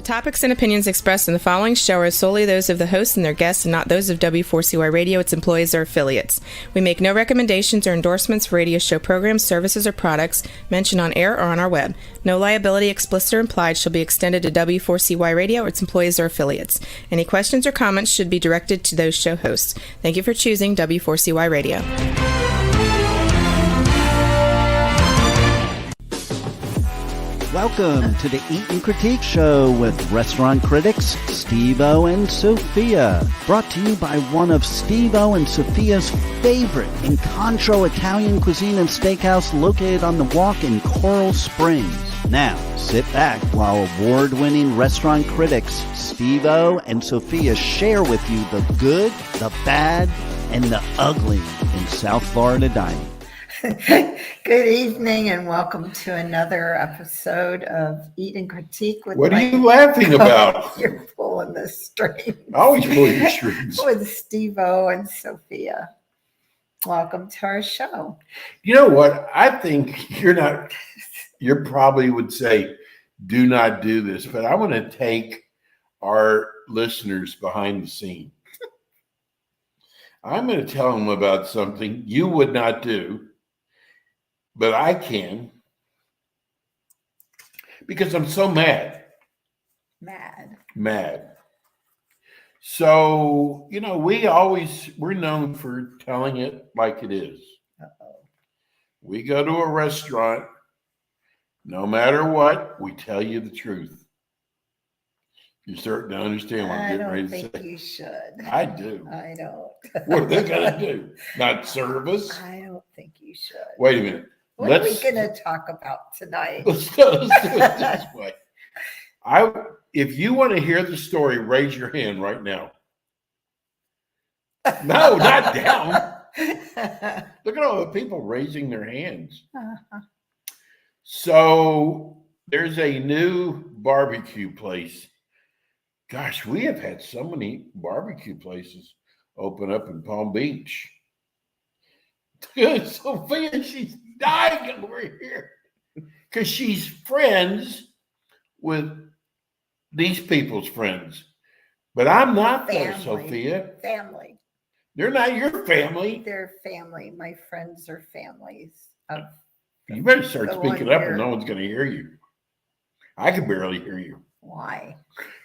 topics and opinions expressed in the following show are solely those of the host and their guests and not those of W4CY Radio, its employees, or affiliates. We make no recommendations or endorsements for radio show programs, services, or products mentioned on air or on our web. No liability, explicit or implied, shall be extended to W4CY Radio or its employees or affiliates. Any questions or comments should be directed to those show hosts. Thank you for choosing W4CY Radio. Welcome to the Eat and Critique Show with restaurant critics Steve-O and Sophia. Brought to you by one of Steve-O and Sophia's favorite Incontro Italian cuisine and steakhouse located on the Walk in Coral Springs. Now, sit back while award-winning restaurant critics Steve-O and Sophia share with you the good, the bad, and the ugly in South Florida dining. Good evening and welcome to another episode of Eat and Critique. What are you laughing about? You're pulling the strings. I always pull your strings. With Steve-O and Sophia. Welcome to our show. You know what? I think you probably would say, do not do this, but I want to take our listeners behind the scene. I'm going to tell them about something you would not do. But I can, because I'm so mad. Mad. So, we're known for telling it like it is. Uh-oh. We go to a restaurant, no matter what, we tell you the truth. You're starting to understand what I'm getting ready to say. I don't think you should. I do. I don't. What are they going to do? Not serve us? I don't think you should. Wait a minute. What are we going to talk about tonight? Let's do it this way. If you want to hear the story, raise your hand right now. No, not down. Look at all the people raising their hands. Uh-huh. So there's a new barbecue place. Gosh, we have had so many barbecue places open up in Palm Beach. Sophia, she's dying over here because she's friends with these people's friends. But I'm not there, Sophia. Family. They're not your family. They're family. My friends are families. You better start speaking up or no one's going to hear you. I can barely hear you. Why?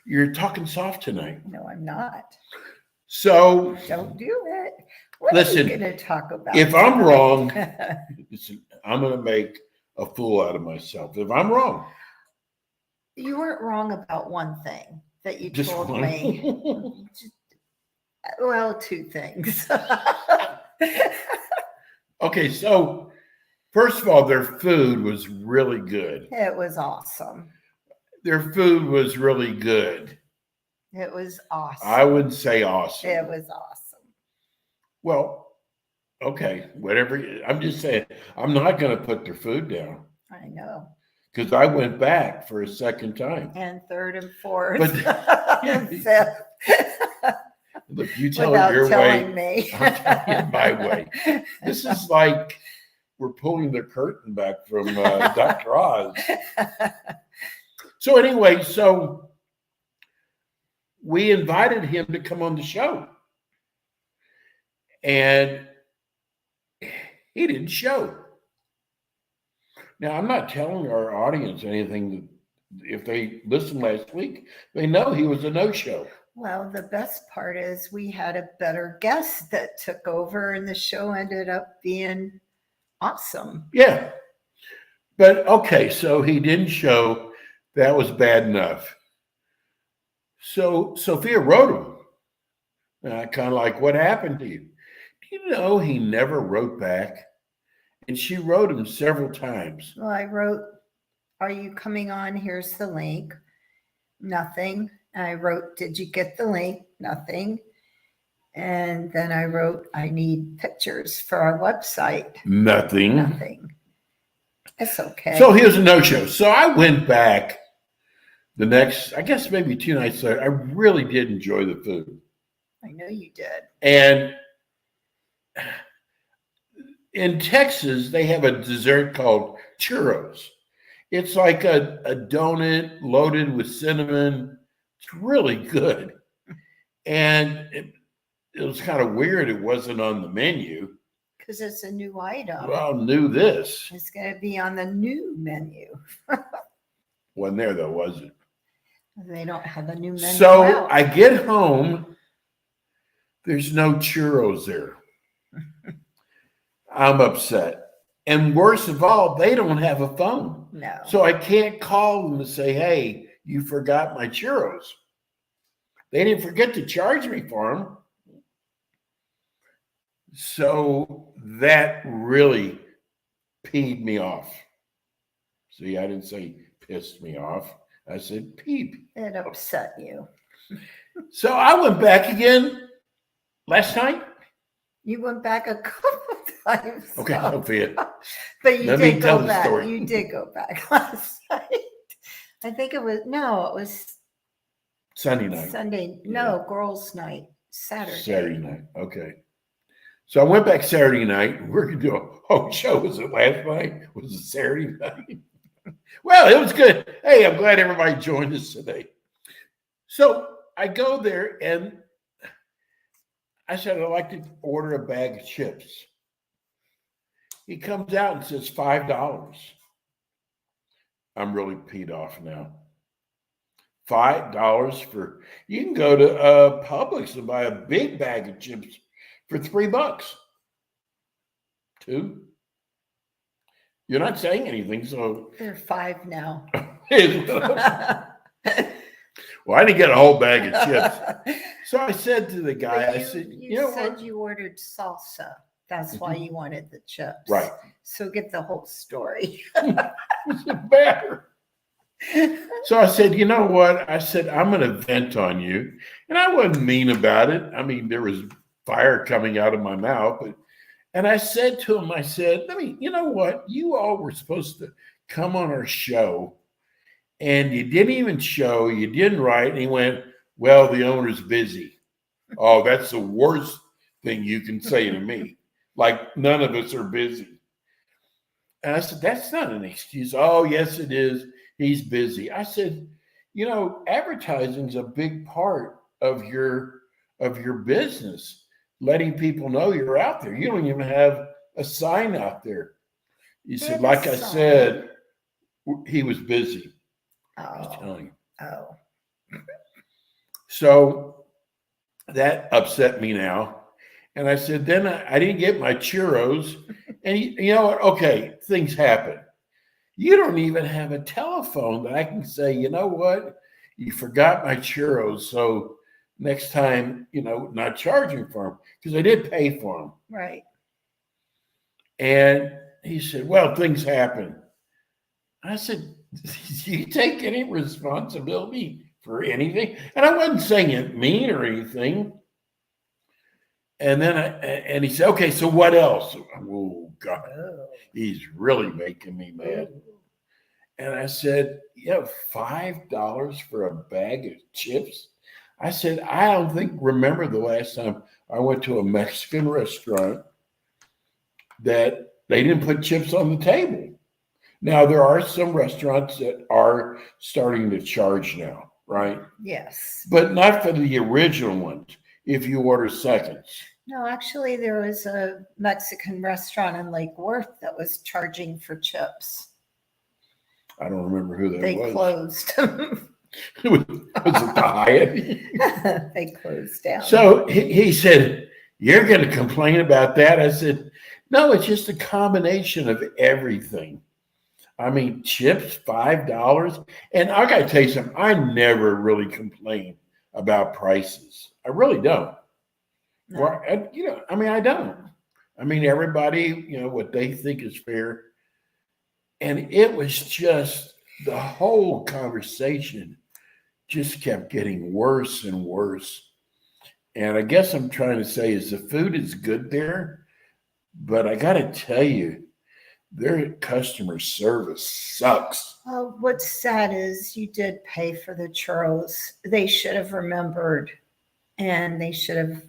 You're talking soft tonight. No, I'm not. So don't do it. What listen, are you going to talk about? If I'm wrong, listen, I'm going to make a fool out of myself. If I'm wrong. You weren't wrong about one thing that you Just told one? me. Well, two things. Okay, so first of all, their food was really good. It was awesome. Their food was really good. It was awesome. I wouldn't say awesome. It was awesome. Well, okay, whatever. I'm just saying, I'm not going to put their food down. I know. Because I went back for a second time. And third and fourth. But, and fifth. Look, you tell it your way. Me. I'm telling you my way. This is like we're pulling the curtain back from Dr. Oz. So anyway, we invited him to come on the show. And he didn't show. Now, I'm not telling our audience anything that if they listened last week, they know he was a no-show. Well, the best part is we had a better guest that took over and the show ended up being awesome. Yeah. But, okay, so he didn't show. That was bad enough. So Sophia wrote him. And I kind of like, what happened to you? Do you know he never wrote back? And she wrote him several times. Well, I wrote, are you coming on? Here's the link. Nothing. And I wrote, did you get the link? Nothing. And then I wrote, I need pictures for our website. Nothing. It's okay. So he was a no-show. So I went back the next, I guess maybe 2 nights later. I really did enjoy the food. I know you did. And in Texas, they have a dessert called churros. It's like a donut loaded with cinnamon. It's really good. And it was kind of weird it wasn't on the menu. Because it's a new item. Well, knew this. It's going to be on the new menu. Wasn't there though, was it? They don't have a new menu So out. I get home. There's no churros there. I'm upset. And worst of all, they don't have a phone. No. So I can't call them and say, hey, you forgot my churros. They didn't forget to charge me for them. So that really peed me off. See, I didn't say pissed me off. I said peed. It upset you. So I went back again last night. You went back a couple times. Okay, so- Sophia. But you Let me did tell go the back. story. You did go back last night. I think it was Sunday night. Sunday. No, girls' night. Saturday. Saturday night. Okay. So I went back Saturday night. We're going to do a whole show. Was it last night? Was it Saturday night? Well, it was good. Hey, I'm glad everybody joined us today. So I go there and I said, I'd like to order a bag of chips. He comes out and says $5. I'm really peed off now. $5 for, you can go to Publix and buy a big bag of chips for $3. $2. You're not saying anything, so. They're 5 now. Well, I didn't get a whole bag of chips. So I said to the guy, But I said, you you know said what? you ordered salsa. That's why you wanted the chips. Right. So get the whole story. What's the matter? So I said, you know what? I said, I'm going to vent on you. And I wasn't mean about it. I mean, there was fire coming out of my mouth. And I said to him, I said, you know what? You all were supposed to come on our show. And you didn't even show. You didn't write. And he went, well, the owner's busy. Oh, that's the worst thing you can say to me. Like, none of us are busy. And I said, that's not an excuse. Oh, yes, it is. He's busy. I said, you know, advertising's a big part of your business, letting people know you're out there. You don't even have a sign out there. He said, have a like I sign. said, he was busy. I was Oh. telling you. Oh. So that upset me now. And I said, then I didn't get my churros. And you know what? Okay, things happen. You don't even have a telephone that I can say, you know what? You forgot my churros. So next time, you know, not charging for them because I did pay for them. Right. And he said, well, things happen. I said, do you take any responsibility for anything? And I wasn't saying it mean or anything. And then and he said, okay, so what else? Oh, God, Oh. he's really making me mad. And I said, yeah, $5 for a bag of chips? I said, I don't remember the last time I went to a Mexican restaurant that they didn't put chips on the table. Now, there are some restaurants that are starting to charge now, right? Yes. But not for the original ones if you order seconds. No, actually, there was a Mexican restaurant in Lake Worth that was charging for chips. I don't remember who that They was. closed. Was it the Hyatt? They closed down. So he said, you're going to complain about that? I said, no, it's just a combination of everything. I mean, chips, $5. And I got to tell you something. I never really complain about prices. I really don't. No. Well, I don't. I mean, everybody, what they think is fair. And it was just the whole conversation just kept getting worse and worse. And I guess I'm trying to say is the food is good there, but I got to tell you, their customer service sucks. Well, what's sad is you did pay for the churros. They should have remembered, and they should have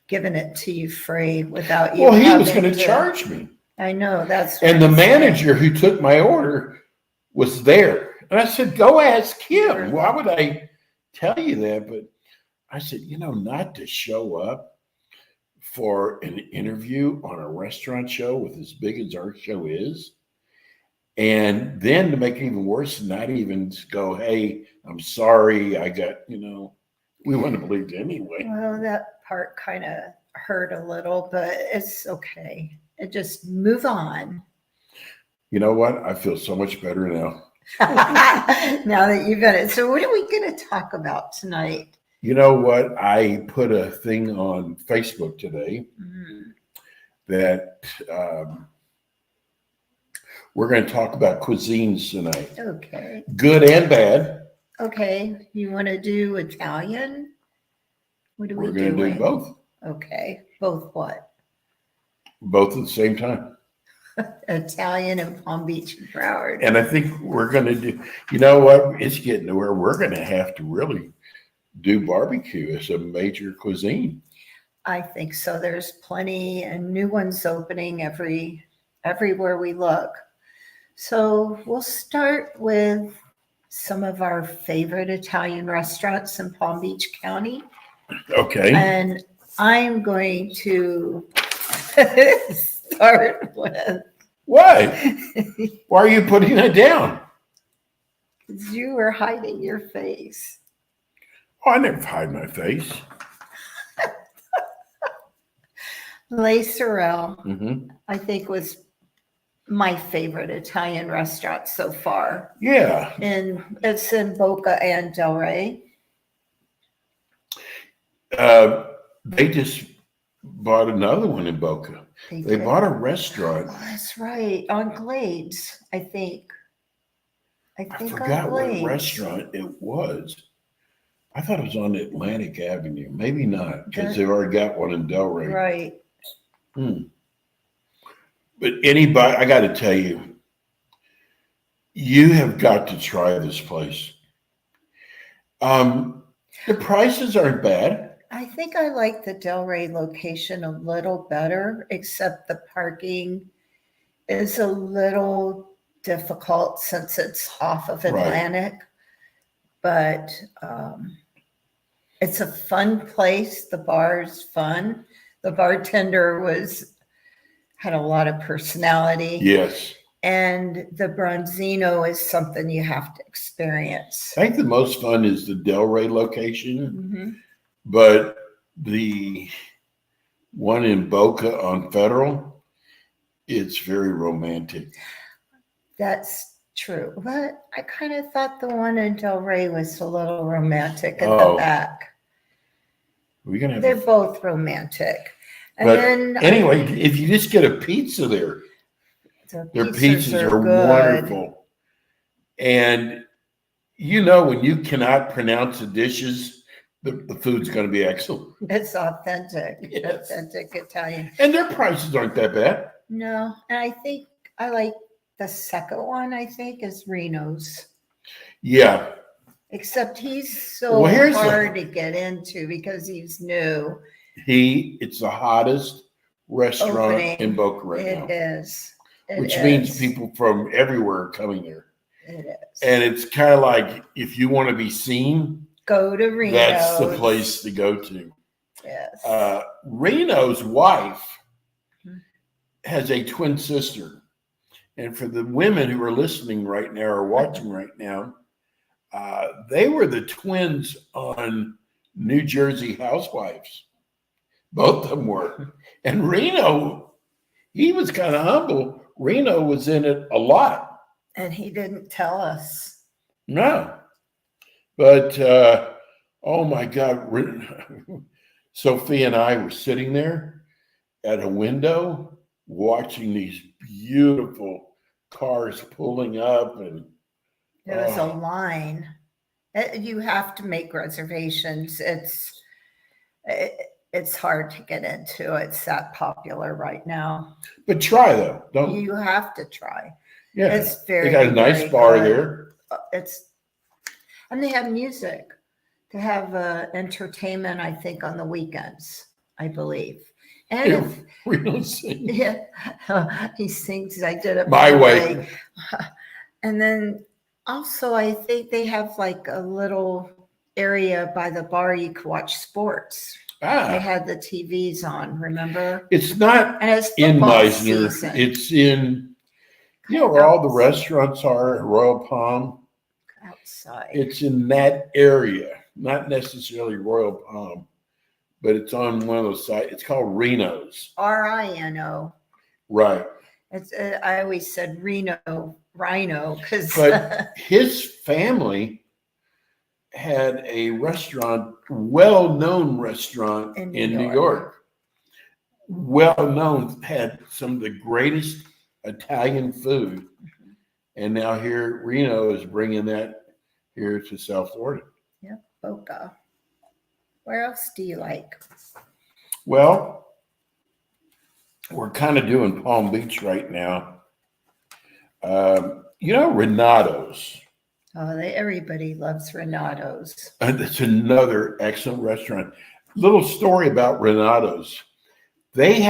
given it to you free without you. Well, he was having going to charge me. I know that's. And what the I'm saying. manager who took my order was there. And I said, go ask him. Why would I tell you that? But I said, not to show up for an interview on a restaurant show with as big as our show is. And then to make it even worse, not even go, hey, I'm sorry. I got, we wouldn't have believed anyway. Well, that part kind of hurt a little, but it's okay. It just move on. You know what? I feel so much better now. Now that you've got it. So what are we going to talk about tonight? You know what? I put a thing on Facebook today that we're going to talk about cuisines tonight. Okay. Good and bad. Okay. You want to do Italian? What are we We're going to do both. Okay. Both what? Both at the same time. Italian and Palm Beach and Broward. And I think we're going to do, you know what? It's getting to where we're going to have to really do barbecue as a major cuisine. I think so. There's plenty and new ones opening everywhere we look. So we'll start with some of our favorite Italian restaurants in Palm Beach County. Okay. And I'm going to start with. Why? Why are you putting it down? Because you were hiding your face. Oh, I never hide my face. Le Sorel, I think, was my favorite Italian restaurant so far. Yeah. And it's in Boca and Del Rey. They just bought another one in Boca. They bought a restaurant. Oh, that's right. On Glades, I think. I forgot what restaurant it was. I thought it was on Atlantic Avenue. Maybe not, because they've already got one in Del Rey. Right. But anybody, I got to tell you, you have got to try this place. The prices aren't bad. I think I like the Del Rey location a little better, except the parking is a little difficult since it's off of Atlantic. Right. But it's a fun place. The bar is fun. The bartender had a lot of personality. Yes. And the Bronzino is something you have to experience. I think the most fun is the Del Rey location, but the one in Boca on Federal, it's very romantic. That's true. But I kind of thought the one in Del Rey was a little romantic at the back. They're both romantic. And but then anyway, if you just get a pizza there, their pizzas are wonderful. And when you cannot pronounce the dishes, the food's going to be excellent. It's authentic. Yes. Authentic Italian. And their prices aren't that bad. No. And I think I like the second one, I think, is Reno's. Yeah. Except he's so hard to get into because he's new. It's the hottest restaurant in Boca right now. It is. Which means people from everywhere are coming there. It is. And it's kind of like, if you want to be seen, go to Reno's. That's the place to go to. Yes. Reno's wife has a twin sister. And for the women who are listening right now or watching right now, they were the twins on New Jersey Housewives. Both of them were. And Reno, he was kind of humble. Reno was in it a lot. And he didn't tell us. No. But, oh my God. Sophia and I were sitting there at a window watching these beautiful cars pulling up. And there was a line. You have to make reservations. It's hard to get into. It's that popular right now. But try though. You have to try. Yeah. It's very. They got a nice bar there. And they have music. They have entertainment, I think, on the weekends, I believe. And we don't sing. Yeah, he sings. I did it my way. And then also, I think they have like a little area by the bar you could watch sports. They had the TVs on, remember? It's not And it's in football Meisner. season. It's in, you know, where all the restaurants are at Royal Palm. Outside. It's in that area, not necessarily Royal Palm, but it's on one of those sites. It's called Reno's. Rino. Right. It's I always said Rhino because. But his family had a restaurant, well-known restaurant in New York. Well-known, had some of the greatest Italian food. And now here, Reno is bringing that here to South Florida. Yep, Boca. Where else do you like? Well, we're kind of doing Palm Beach right now. You know, Renato's. Oh, everybody loves Renato's. That's another excellent restaurant. Little story about Renato's. They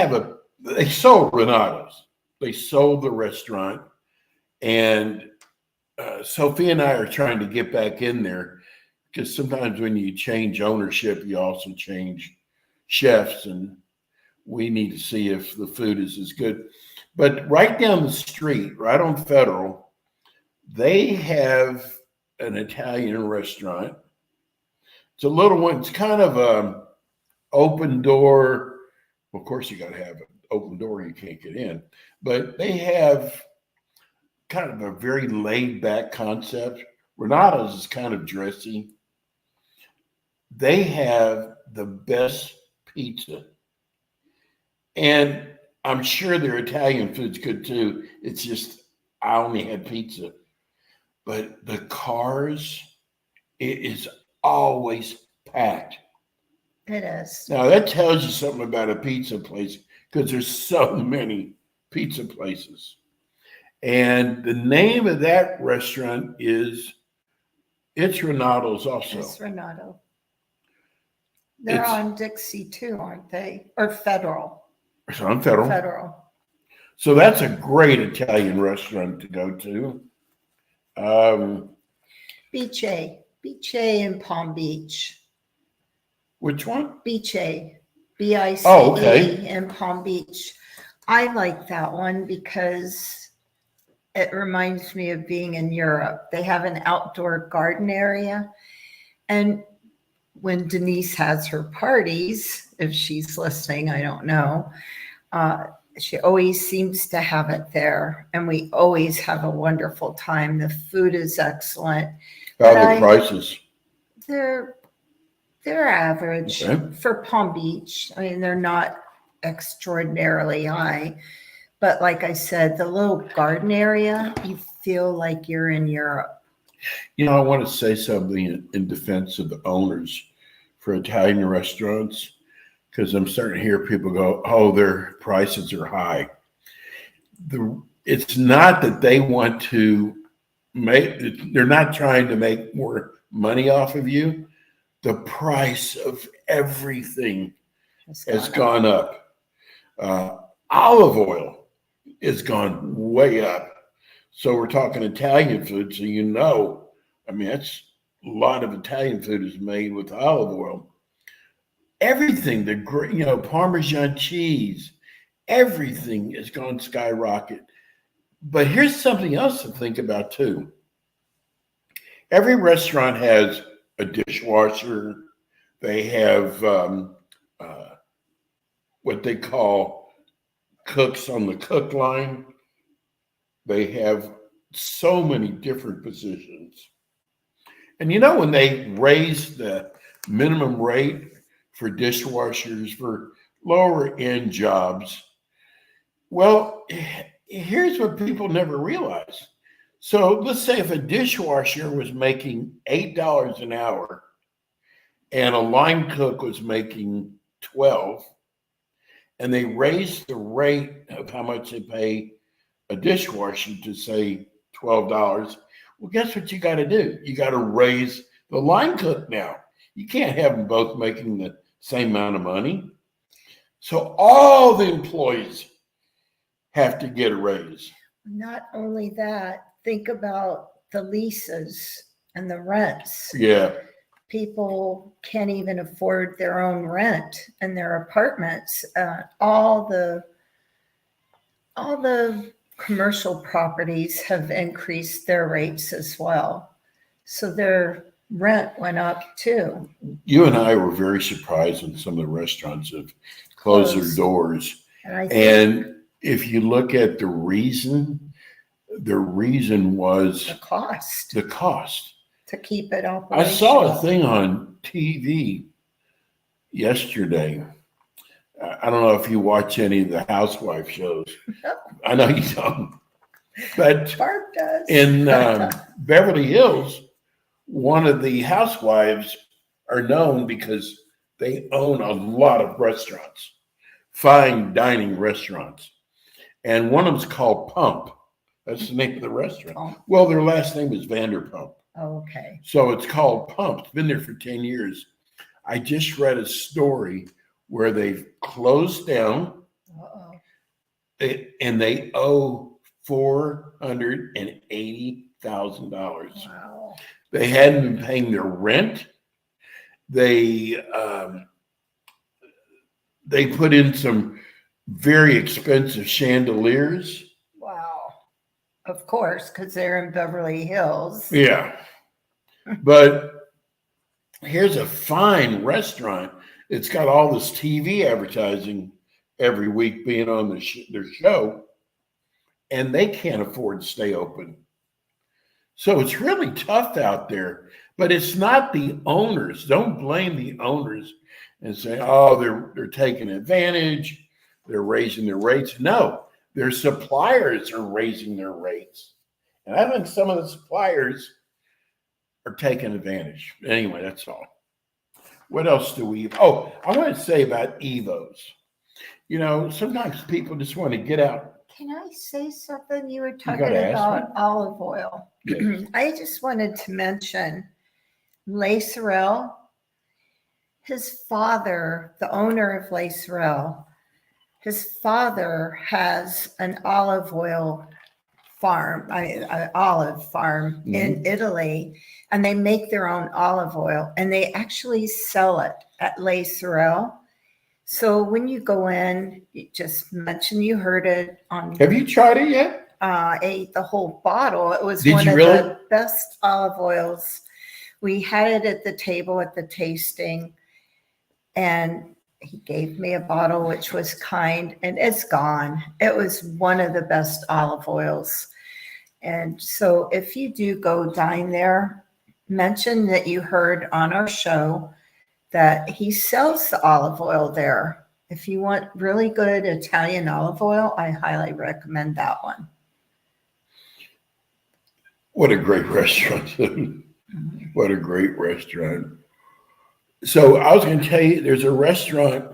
sold Renato's. They sold the restaurant. And Sophia and I are trying to get back in there because sometimes when you change ownership, you also change chefs, and we need to see if the food is as good. But right down the street, right on Federal, they have an Italian restaurant. It's a little one. It's kind of a open door. Of course, you got to have an open door. You can't get in. But they have kind of a very laid back concept. Renato's is kind of dressy. They have the best pizza. And I'm sure their Italian food's good too. It's just, I only had pizza. But the cars, it is always packed. It is. Now that tells you something about a pizza place because there's so many pizza places. And the name of that restaurant it's Renato's also. It's Renato. They're on Dixie too, aren't they? Or Federal. It's on Federal. Federal. So that's a great Italian restaurant to go to. Beach in Palm Beach. Which one? Beach BICE Oh, okay. In Palm Beach. I like that one because it reminds me of being in Europe. They have an outdoor garden area. And when Denise has her parties, if she's listening, I don't know, she always seems to have it there. And we always have a wonderful time. The food is excellent. How are the prices? They're average for Palm Beach. I mean, they're not extraordinarily high. But like I said, the little garden area, you feel like you're in Europe. You know, I want to say something in defense of the owners for Italian restaurants, because I'm starting to hear people go, oh, their prices are high. It's not that they want to they're not trying to make more money off of you. The price of everything has gone up. Olive oil has gone way up. So we're talking Italian food. So, I mean, that's a lot of Italian food is made with olive oil. Everything, Parmesan cheese, everything has gone skyrocket. But here's something else to think about too. Every restaurant has a dishwasher. They have what they call cooks on the cook line. They have so many different positions. And when they raised the minimum rate for dishwashers for lower end jobs, well, here's what people never realize. So let's say if a dishwasher was making $8 an hour and a line cook was making $12, and they raised the rate of how much they pay a dishwasher to say $12, well, guess what you got to do? You got to raise the line cook now. You can't have them both making the same amount of money. So all the employees have to get a raise. Not only that, think about the leases and the rents. Yeah. People can't even afford their own rent in their apartments. All the commercial properties have increased their rates as well. So their rent went up too. You and I were very surprised when some of the restaurants have closed their Closed. doors. And I think And if you look at the reason was the cost the cost. to keep it I operational. saw a thing on TV yesterday. I don't know if you watch any of the housewife shows. I know you don't. But Barb does. in Beverly Hills, one of the housewives are known because they own a lot of restaurants, fine dining restaurants. And one of them's called Pump. That's the name of the restaurant. Pump. Well, their last name is Vanderpump. Okay. So it's called Pump. It's been there for 10 years. I just read a story where they've closed down Uh-oh. and they owe $480,000. Wow. They hadn't been paying their rent. They put in some very expensive chandeliers. Wow. Of course, because they're in Beverly Hills. Yeah. But here's a fine restaurant. It's got all this TV advertising every week being on their show, and they can't afford to stay open. So it's really tough out there, but it's not the owners. Don't blame the owners and say, oh, they're taking advantage. They're raising their rates. No, their suppliers are raising their rates. And I think some of the suppliers are taking advantage. Anyway, that's all. What else do we? Oh, I want to say about Evos. You know, sometimes people just want to get out. Can I say something? You were talking gotta ask about me. olive oil. Yes. I just wanted to mention Les Sorel. His father, the owner of Les Sorel, his father has an olive oil farm, an olive farm in Italy, and they make their own olive oil, and they actually sell it at Les Sorel. So when you go in, you just mention you heard it on. Have you tried it yet? Ate the whole bottle. It was Did one you of really? the best olive oils. We had it at the table at the tasting, and he gave me a bottle, which was kind, and it's gone. It was one of the best olive oils. And so if you do go dine there, mention that you heard on our show that he sells the olive oil there. If you want really good Italian olive oil, I highly recommend that one. What a great restaurant. What a great restaurant. So I was going to tell you, there's a restaurant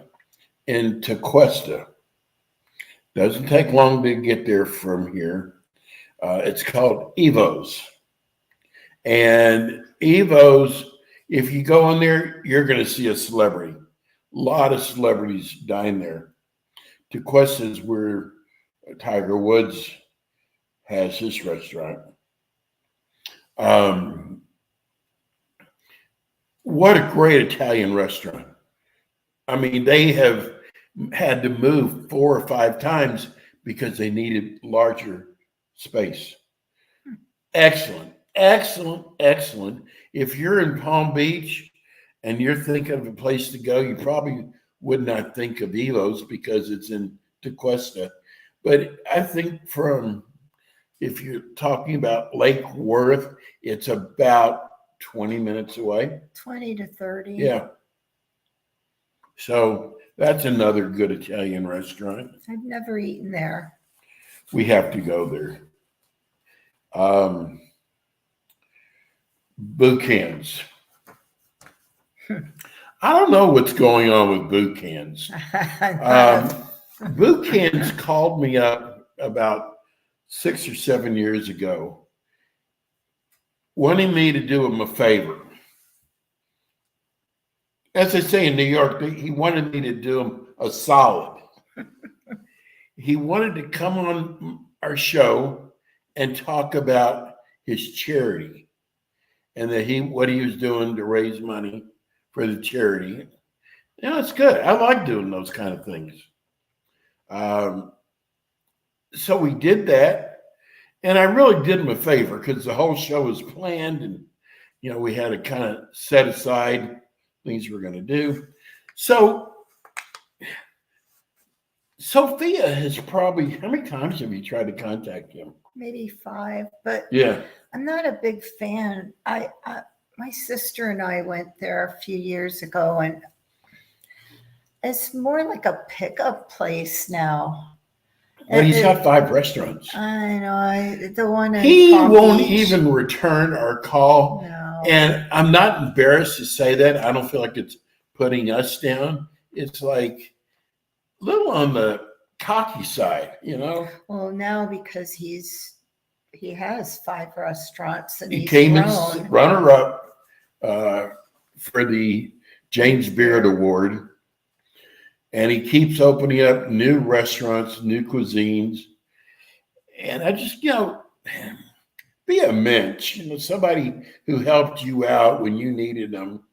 in Tequesta. Doesn't take long to get there from here. It's called Evo's. And Evo's, if you go in there, you're going to see a celebrity. A lot of celebrities dine there. Tequesta is where Tiger Woods has his restaurant. What a great Italian restaurant. I mean, they have had to move 4 or 5 times because they needed larger space. Excellent, excellent, excellent. If you're in Palm Beach and you're thinking of a place to go, you probably would not think of Evo's because it's in Tequesta. But I think if you're talking about Lake Worth, it's about 20 minutes away. 20 to 30. Yeah. So that's another good Italian restaurant. I've never eaten there. We have to go there. Boot cans. I don't know what's going on with boot cans. Boot cans called me up about 6 or 7 years ago, wanting me to do him a favor. As they say in New York, he wanted me to do him a solid. He wanted to come on our show and talk about his charity and that what he was doing to raise money for the charity. It's good. I like doing those kind of things. So we did that, and I really did him a favor because the whole show was planned, and we had to kind of set aside things we were going to do. So Sophia has probably, how many times have you tried to contact him? Maybe 5, but Yeah. I'm not a big fan. My sister and I went there a few years ago, and it's more like a pickup place now. But he's got 5 restaurants. I know. The one in He Palm won't Beach. even return our call. No. And I'm not embarrassed to say that. I don't feel like it's putting us down. It's like a little on the cocky side, Well, now because he has 5 restaurants, and he he's came in grown. runner-up for the James Beard Award. And he keeps opening up new restaurants, new cuisines. And I just, be a mensch, somebody who helped you out when you needed them.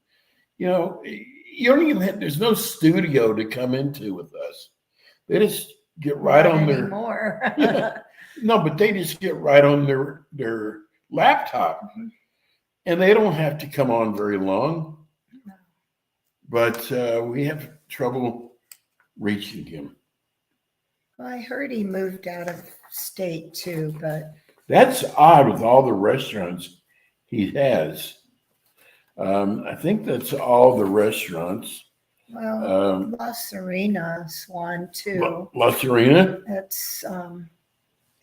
You don't even have, there's no studio to come into with us. They just get right on their anymore. No, but they just get right on their laptop. Mm-hmm. And they don't have to come on very long. No. But we have trouble reaching him. Well, I heard he moved out of state too, but that's odd with all the restaurants he has. I think that's all the restaurants. Well, La Serena's one too. La Serena? That's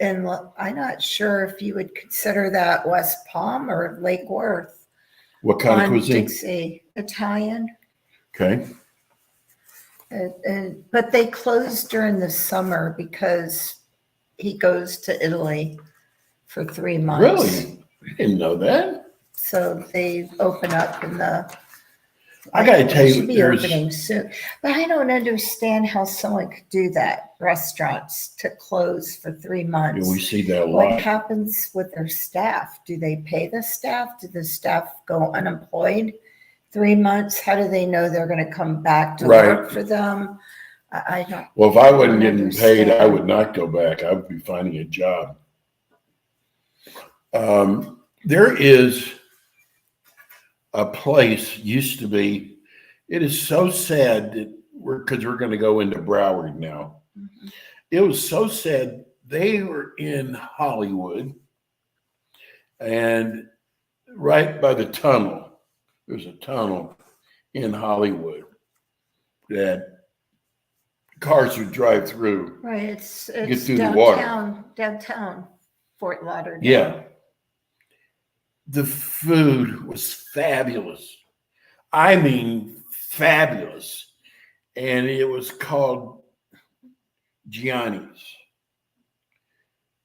and I'm not sure if you would consider that West Palm or Lake Worth. What kind of cuisine? Dixie, Italian. Okay. But they close during the summer because he goes to Italy for 3 months. Really? I didn't know that. So they open up in the. I got to tell you, should be opening soon. But I don't understand how someone could do that. Restaurants to close for 3 months. We see that a lot. What happens with their staff? Do they pay the staff? Do the staff go unemployed 3 months? How do they know they're going to come back to work for them? I don't. Well, if I wasn't getting paid, I would not go back. I would be finding a job. There is a place, used to be, it is so sad that because we're going to go into Broward now. Mm-hmm. It was so sad. They were in Hollywood, and right by the tunnel, there's a tunnel in Hollywood that cars would drive through. Right, it's get through downtown, the water. Downtown Fort Lauderdale. Yeah. The food was fabulous. I mean, fabulous. And it was called Gianni's.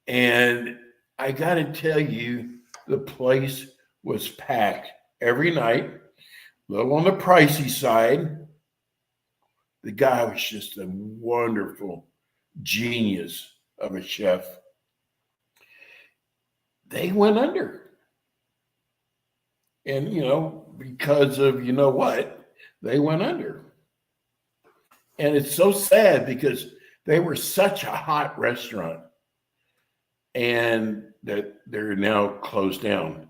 And I got to tell you, the place was packed every night, a little on the pricey side. The guy was just a wonderful genius of a chef. They went under. And, because of, what, they went under. And it's so sad because they were such a hot restaurant and that they're now closed down.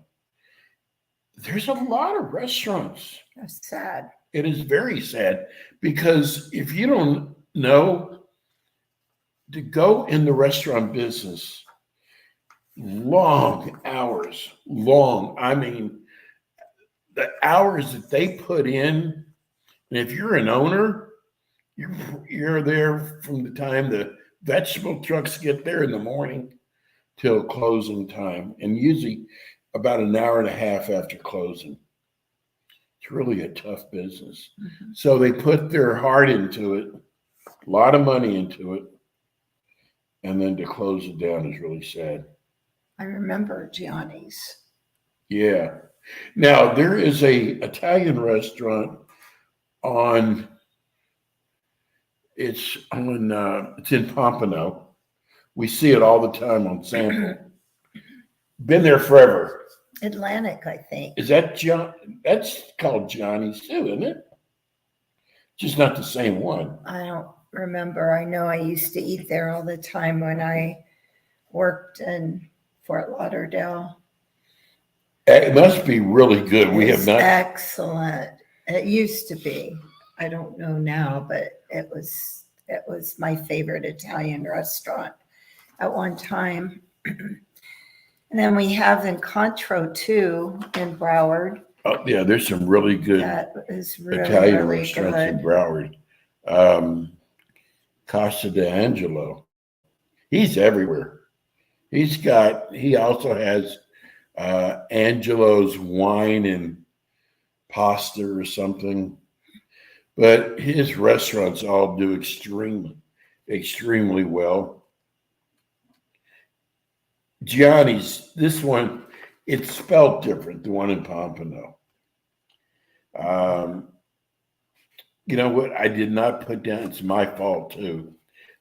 There's a lot of restaurants. That's sad. It is very sad because if you don't know, to go in the restaurant business, long hours, I mean, the hours that they put in, and if you're an owner, you're there from the time the vegetable trucks get there in the morning till closing time, and usually about an hour and a half after closing. It's really a tough business. Mm-hmm. So they put their heart into it, a lot of money into it, and then to close it down is really sad. I remember Gianni's. Yeah. Now, there is a Italian restaurant it's in Pompano. We see it all the time on Sample. Been there forever. Atlantic, I think. Is that John? That's called Johnny's too, isn't it? Just not the same one. I don't remember. I know I used to eat there all the time when I worked in Fort Lauderdale. It must be really good. We have It's not. excellent. It used to be. I don't know now, but it was my favorite Italian restaurant at one time. And then we have Incontro too in Broward. Oh, yeah, there's some really good That is really, Italian really restaurants in good. Broward. Casa d'Angelo. He's everywhere. He also has Angelo's wine and pasta or something. But his restaurants all do extremely well. Gianni's, this one, it's spelled different, the one in Pompano. You know what? I did not put down, it's my fault too,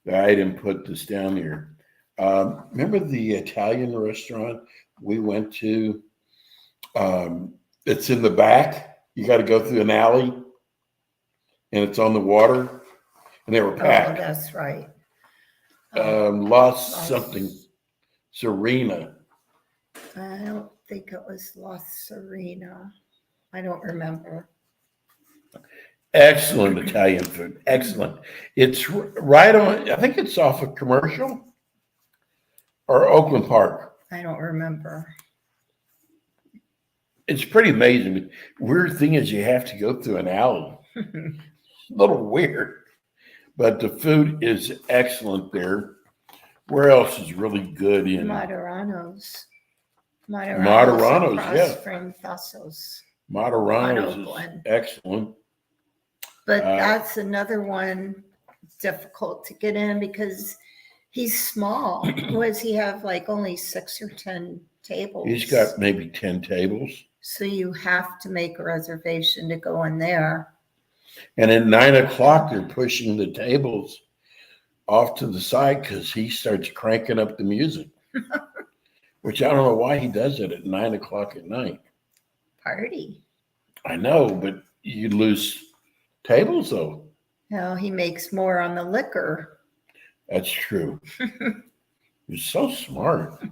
that I didn't put this down here. Remember the Italian restaurant we went to? It's in the back. You got to go through an alley and it's on the water. And they were Oh, packed. that's right. Lost something. Serena. I don't think it was La Serena. I don't remember. Excellent Italian food. Excellent. It's right on, I think it's off of Commercial or Oakland Park. I don't remember. It's pretty amazing. Weird thing is you have to go through an alley. It's a little weird, but the food is excellent there. Where else is really good in Moderano's. Moderano's, across yeah. from Thassos. Moderano's is Oakland. excellent. But that's another one difficult to get in because he's small. What does he have? Like only 6 or 10 tables. He's got maybe 10 tables. So you have to make a reservation to go in there. And at 9:00, they're pushing the tables off to the side because he starts cranking up the music, which I don't know why he does it at 9:00 at night. Party. I know, but you lose tables though. No, he makes more on the liquor. That's true. You're so smart.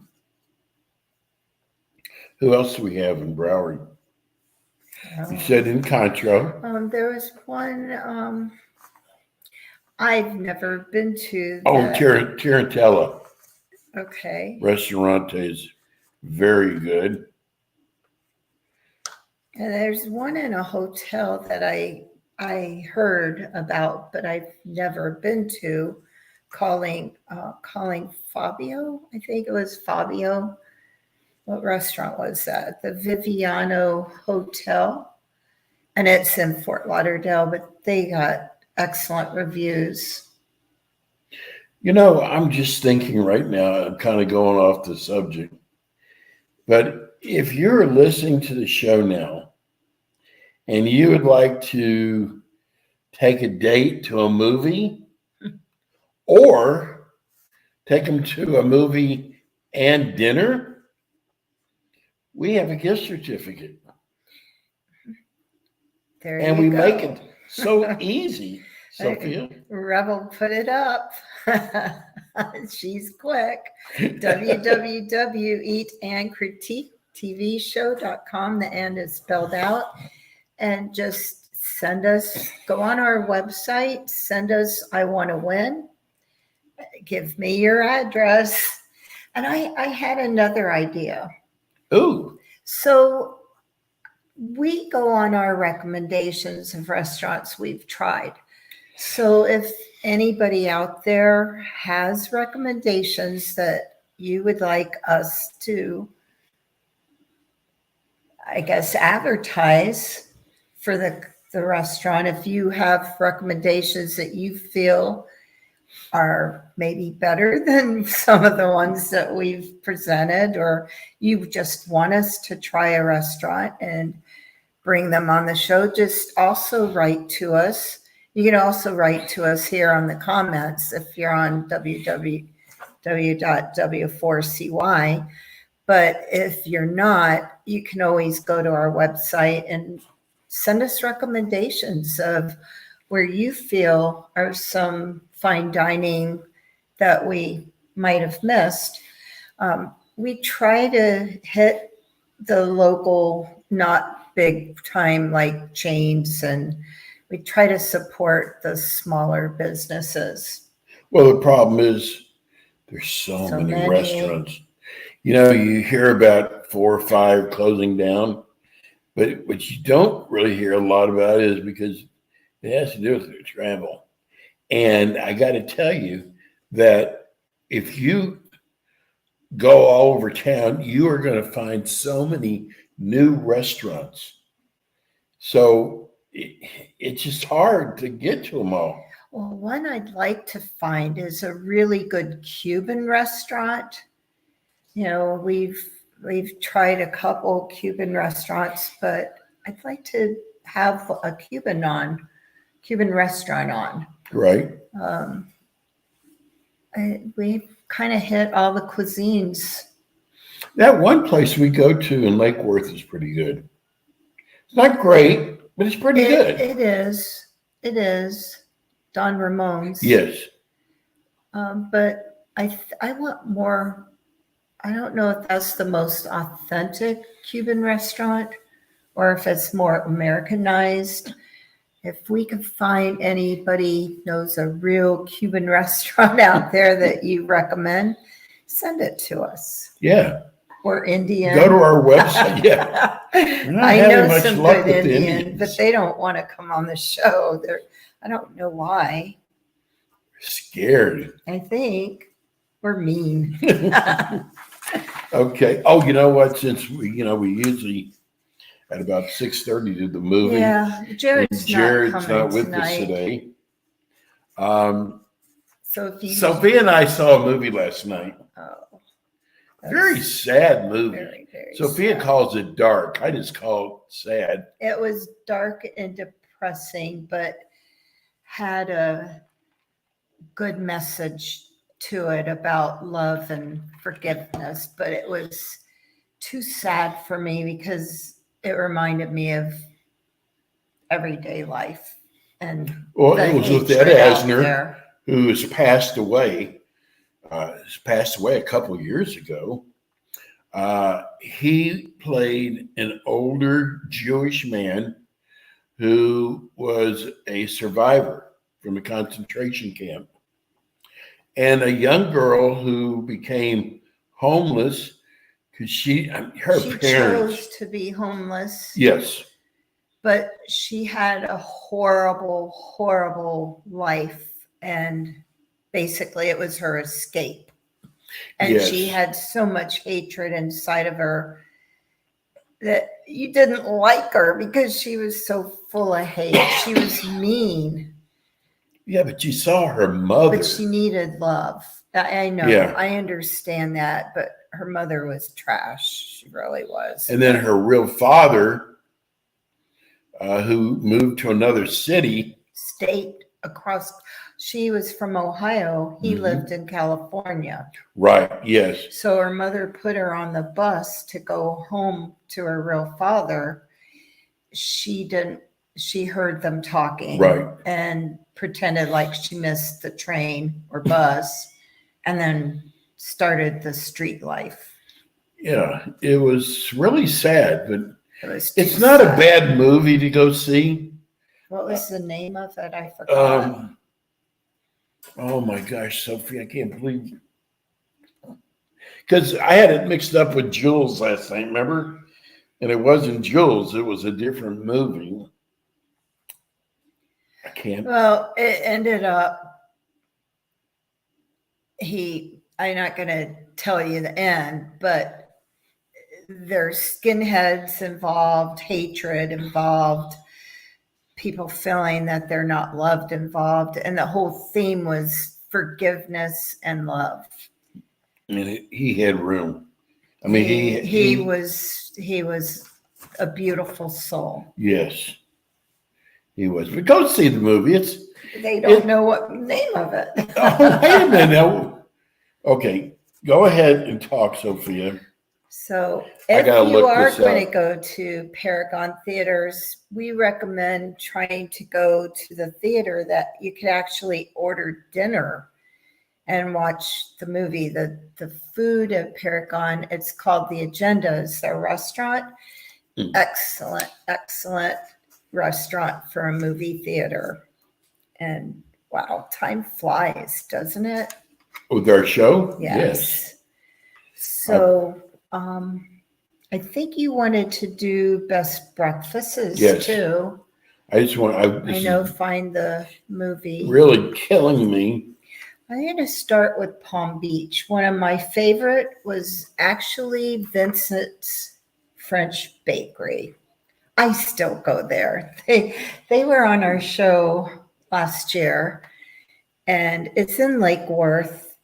Who else do we have in Broward? You said Incontro. There was one I've never been to. Oh, Tarantella Okay. Restaurante is very good. And there's one in a hotel that I heard about, but I've never been to, calling Fabio. I think it was Fabio. What restaurant was that? The Viviano Hotel. And it's in Fort Lauderdale, but they got excellent reviews. You know, I'm just thinking right now, I'm kind of going off the subject, but if you're listening to the show now and you would like to take a date to a movie or take them to a movie and dinner, we have a gift certificate. There and you we go. make it so easy, Sophia. Rebel put it up. She's quick. www.eatandcritiquetvshow.com. The and is spelled out. And just go on our website, send us, I want to win. Give me your address. And I had another idea. Ooh. So we go on our recommendations of restaurants we've tried. So if anybody out there has recommendations that you would like us to, I guess, advertise for the restaurant, if you have recommendations that you feel are maybe better than some of the ones that we've presented, or you just want us to try a restaurant and bring them on the show, just also write to us. You can also write to us here on the comments if you're on www.w4cy. But if you're not, you can always go to our website and send us recommendations of where you feel are some fine dining that we might have missed. We try to hit the local, not big time like chains, and we try to support the smaller businesses. Well, the problem is there's so many restaurants. You hear about 4 or 5 closing down, but what you don't really hear a lot about is because it has to do with their travel. And I got to tell you that if you go all over town, you are going to find so many new restaurants. So it's just hard to get to them all. Well, one I'd like to find is a really good Cuban restaurant. We've tried a couple Cuban restaurants, but I'd like to have a Cuban restaurant on. Right. We've kind of hit all the cuisines. That one place we go to in Lake Worth is pretty good. It's not great, but it's pretty good. It is. It is. Don Ramon's. Yes. But I want more. I don't know if that's the most authentic Cuban restaurant or if it's more Americanized. If we can find anybody knows a real Cuban restaurant out there that you recommend, send it to us. Yeah. Or Indian. Go to our website. Yeah. I know some good Indian, but they don't want to come on the show. I don't know why. Scared. I think we're mean. Okay. Oh, you know what? Since we usually at about 6:30 do the movie. Yeah, Jared's not with tonight. us today. Sophia and I saw a movie last night. Oh, Very sad movie. very, very Sophia sad. calls it dark. I just call it sad. It was dark and depressing, but had a good message to it about love and forgiveness. But it was too sad for me because it reminded me of everyday life. And Well, the it was with hatred Ed out Asner, there. who has passed away. A couple of years ago. He played an older Jewish man who was a survivor from a concentration camp, and a young girl who became homeless because she parents chose to be homeless. Yes. But she had a horrible, horrible life. And basically it was her escape. And Yes. she had so much hatred inside of her that you didn't like her because she was so full of hate. She was mean. Yeah, but you saw her mother. But she needed love. I know. Yeah. I understand that. But her mother was trash. She really was. And then her real father, who moved to another state across. She was from Ohio. He lived in California. Right. Yes. So her mother put her on the bus to go home to her real father. She heard them talking. Right. And pretended like she missed the train or bus and then started the street life. Yeah. It was really sad, but It's not a bad movie to go see. What was the name of it? I forgot. Oh my gosh, Sophie, I can't believe, because I had it mixed up with Jules last night, remember? And it wasn't Jules, it was a different movie. I can't. Well, it ended up, I'm not going to tell you the end, but there's skinheads involved, hatred involved, people feeling that they're not loved involved. And the whole theme was forgiveness and love. And he had room. I mean, he was a beautiful soul. Yes, he was. But go see the movie. They don't know what name of it. Oh, wait a minute. Okay, go ahead and talk, Sophia. So I if gotta you look are this going to up. go to Paragon Theaters, we recommend trying to go to the theater that you could actually order dinner and watch the movie. The food at Paragon, it's called The Agenda, is their restaurant. Excellent, excellent restaurant for a movie theater. And wow, time flies, doesn't it? With our show? Yes. So I think you wanted to do best breakfasts Yes. too. I just want, I this know, is find the movie. really killing me. I'm going to start with Palm Beach. One of my favorite was actually Vincent's French Bakery. I still go there. They were on our show last year, and it's in Lake Worth.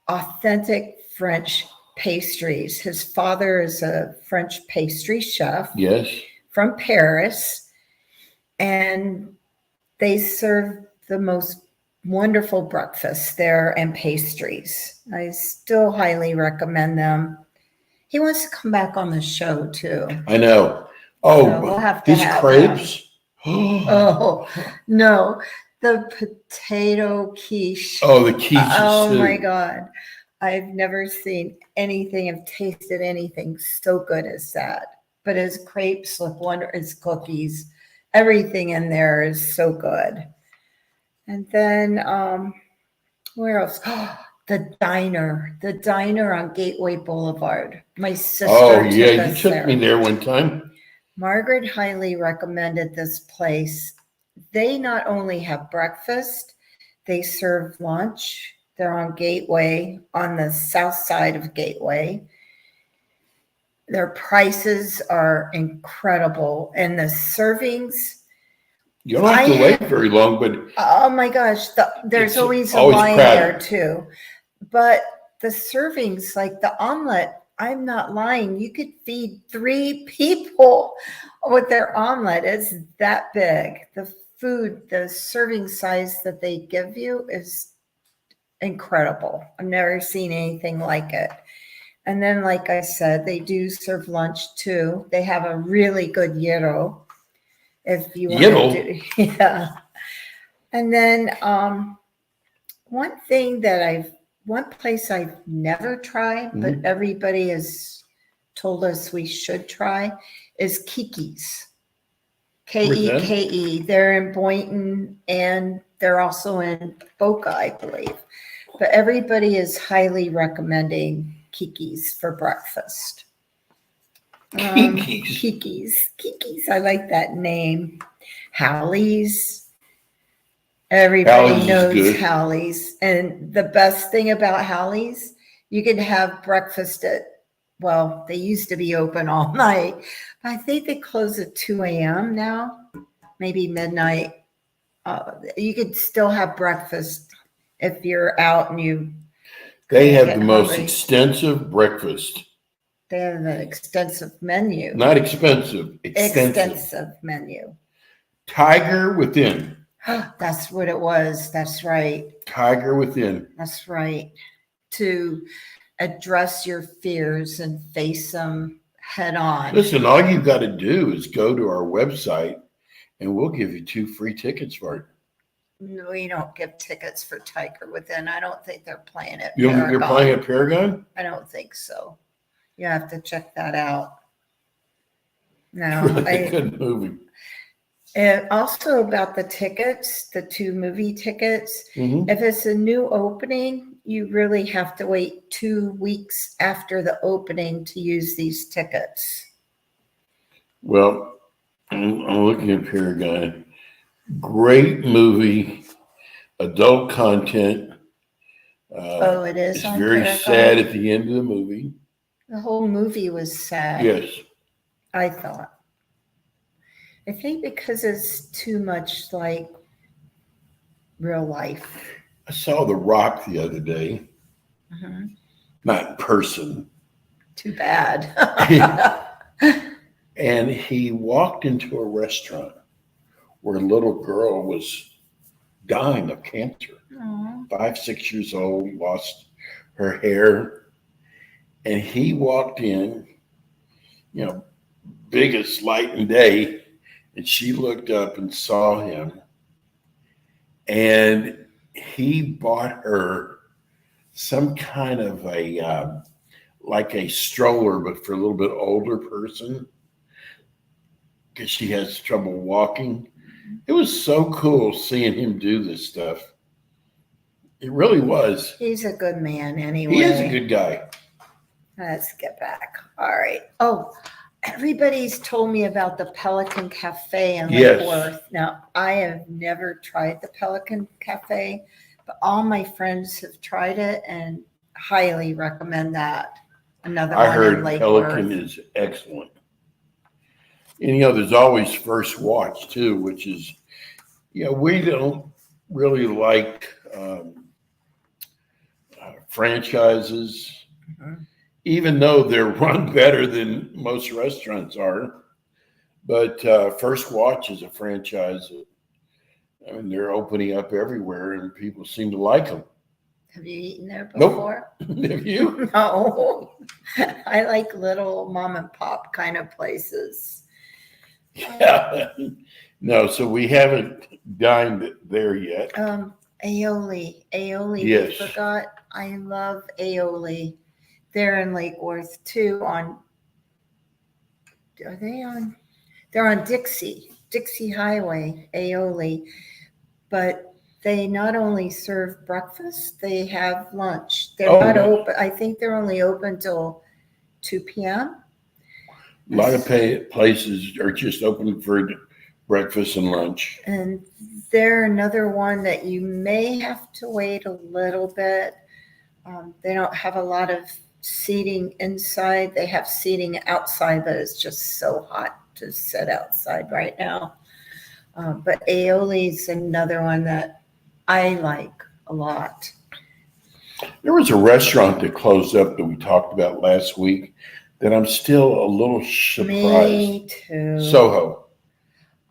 Authentic French pastries. His father is a French pastry chef Yes. from Paris, and they serve the most wonderful breakfast there and pastries. I still highly recommend them. He wants to come back on the show too. I know. So we'll have to these have crepes. Oh no, the potato quiche. Oh, the quiche. Oh too. my God. I've never seen anything, have tasted anything so good as that. But his crepes look wonderful, his cookies, everything in there is so good. And then where else? The diner on Gateway Boulevard. My sister Oh, took yeah. You us took there. me there one time. Margaret highly recommended this place. They not only have breakfast, they serve lunch. They're on Gateway, on the south side of Gateway. Their prices are incredible, and the servings. You don't have to wait very long, but Oh my gosh, there's it's always a always line crowded. there too. But the servings, like the omelet, I'm not lying. You could feed 3 people with their omelet. It's that big. The food, the serving size that they give you is incredible. I've never seen anything like it. And then, like I said, they do serve lunch too. They have a really good gyro. If you want to do, yeah. And then one place I've never tried, but everybody has told us we should try is Kiki's. Keke. They're in Boynton and they're also in Boca, I believe. But everybody is highly recommending Kiki's for breakfast. Kiki's. I like that name. Howley's. Everybody knows Howley's. And the best thing about Howley's, you can have breakfast well, they used to be open all night. I think they close at 2 a.m. now, maybe midnight. You could still have breakfast if you're out and they have the most extensive breakfast. They have an extensive menu. Not expensive, extensive menu. Tiger Within. That's what it was. That's right. Tiger Within. That's right. To address your fears and face them head on. Listen, all you got to do is go to our website and we'll give you 2 free tickets for it. No, we don't give tickets for Tiger Within. I don't think they're playing it. You don't think they're playing at Paragon? I don't think so. You have to check that out. No, Really good movie. And also about the tickets, the 2 movie tickets, if it's a new opening, you really have to wait 2 weeks after the opening to use these tickets. Well, I'm looking at Paragon. Great movie, adult content. It is. It's very Paragon. Sad at the end of the movie. The whole movie was sad. Yes. I thought. I think because it's too much like real life. I saw The Rock the other day. Not in person. Too bad. And he walked into a restaurant where a little girl was dying of cancer. 5, 6 years old, lost her hair. And he walked in, big as light and day, and she looked up and saw him. And he bought her some kind of like a stroller, but for a little bit older person, because she has trouble walking. It was so cool seeing him do this stuff. It really was. He's a good man anyway. He is a good guy. Let's get back. All right. Oh, everybody's told me about the Pelican Cafe in Lake Yes. Worth. Now, I have never tried the Pelican Cafe, but all my friends have tried it and highly recommend that. Another I one heard in Lake Pelican Worth. is excellent. And, there's always First Watch, too, which is, we don't really like franchises, even though they're run better than most restaurants are. But First Watch is a franchise that, they're opening up everywhere, and people seem to like them. Have you eaten there Nope. before? Have you? No. I like little mom and pop kind of places. Yeah. No, so we haven't dined there yet. Aioli. Yes. We forgot. I love aioli. They're in Lake Worth too. They're on Dixie Highway, aioli. But they not only serve breakfast, they have lunch. They're not open. I think they're only open till 2 p.m. A lot of places are just open for breakfast and lunch. And they're another one that you may have to wait a little bit. They don't have a lot of seating inside. They have seating outside, but it's just so hot to sit outside right now. But aioli is another one that I like a lot. There was a restaurant that closed up that we talked about last week that I'm still a little surprised. Me too. Soho.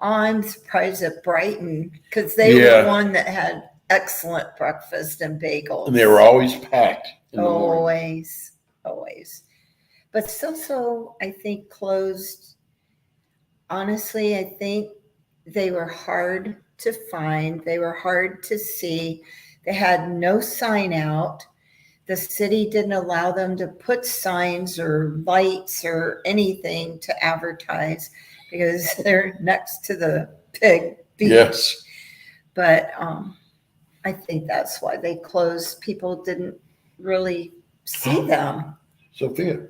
I'm surprised at Brighton because they were the one that had excellent breakfast and bagels. And they were always packed in the morning. Always. But so I think closed. Honestly, I think they were hard to find. They were hard to see. They had no sign out. The city didn't allow them to put signs or lights or anything to advertise because they're next to the big beach. Yes. But I think that's why they closed. People didn't really see them. Sophia,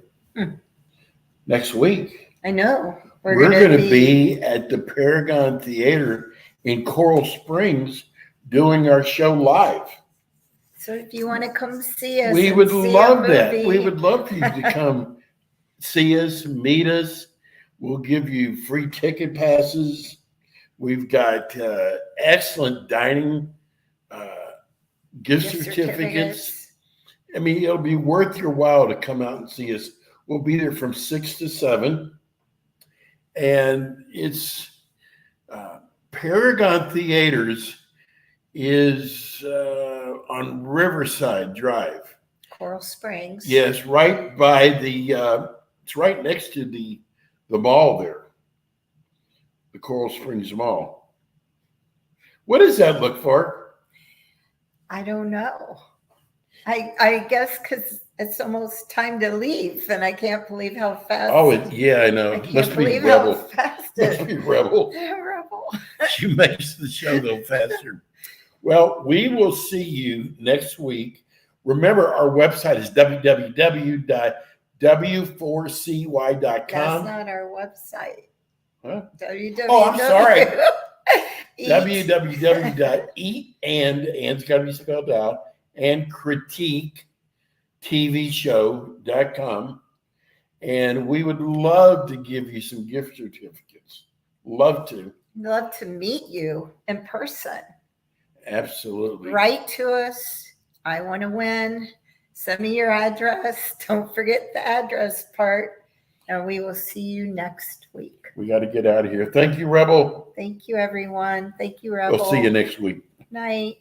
next week. I know. We're going to be at the Paragon Theater in Coral Springs doing our show live. So if you want to come see us, we would love that. We would love for you to come see us, meet us. We'll give you free ticket passes. We've got excellent dining gift certificates. I mean, it'll be worth your while to come out and see us. We'll be there from 6 to 7. And it's Paragon Theaters is on Riverside Drive. Coral Springs. Yes, right by it's right next to the mall there, the Coral Springs Mall. What does that look for? I don't know. I guess because it's almost time to leave, and I can't believe how fast. Oh, yeah, I know. I can't Must be believe Rebel. how fast Must be Rebel. Rebel. She makes the show go faster. Well, we will see you next week. Remember, our website is www.w4cy.com. That's not our website. Huh? www. Oh, I'm sorry. www.eat and's got to be spelled out, and critique tvshow.com. And we would love to give you some gift certificates. Love to meet you in person. Absolutely. Write to us. I want to win. Send me your address. Don't forget the address part. And we will see you next week. We got to get out of here. Thank you, Rebel. Thank you, everyone. Thank you, Rebel. We'll see you next week. Night.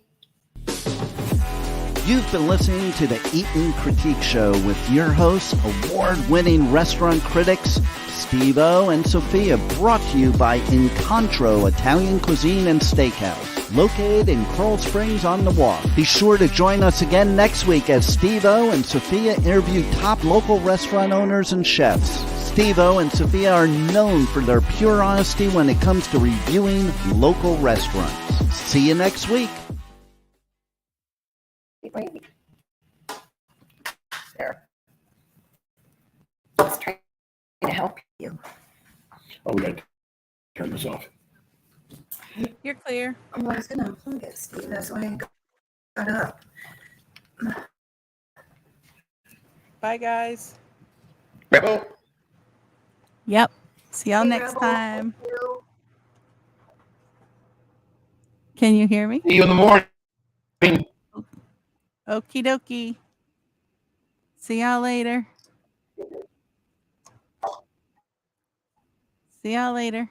You've been listening to the Eatin' Critique Show with your hosts, award-winning restaurant critics Steve-O and Sophia, brought to you by Incontro Italian Cuisine and Steakhouse, located in Coral Springs on the Walk. Be sure to join us again next week as Steve-O and Sophia interview top local restaurant owners and chefs. Steve-O and Sophia are known for their pure honesty when it comes to reviewing local restaurants. See you next week. Wait. There. Let's try to help you. Oh, we got to turn this off. You're clear. Oh, I was going to unplug it, Steve. That's why I got up. Bye, guys. Rebel. Yep. See y'all Hey, next Rebel. time. Thank you. Can you hear me? See you in the morning. Okie dokie. See y'all later. See y'all later.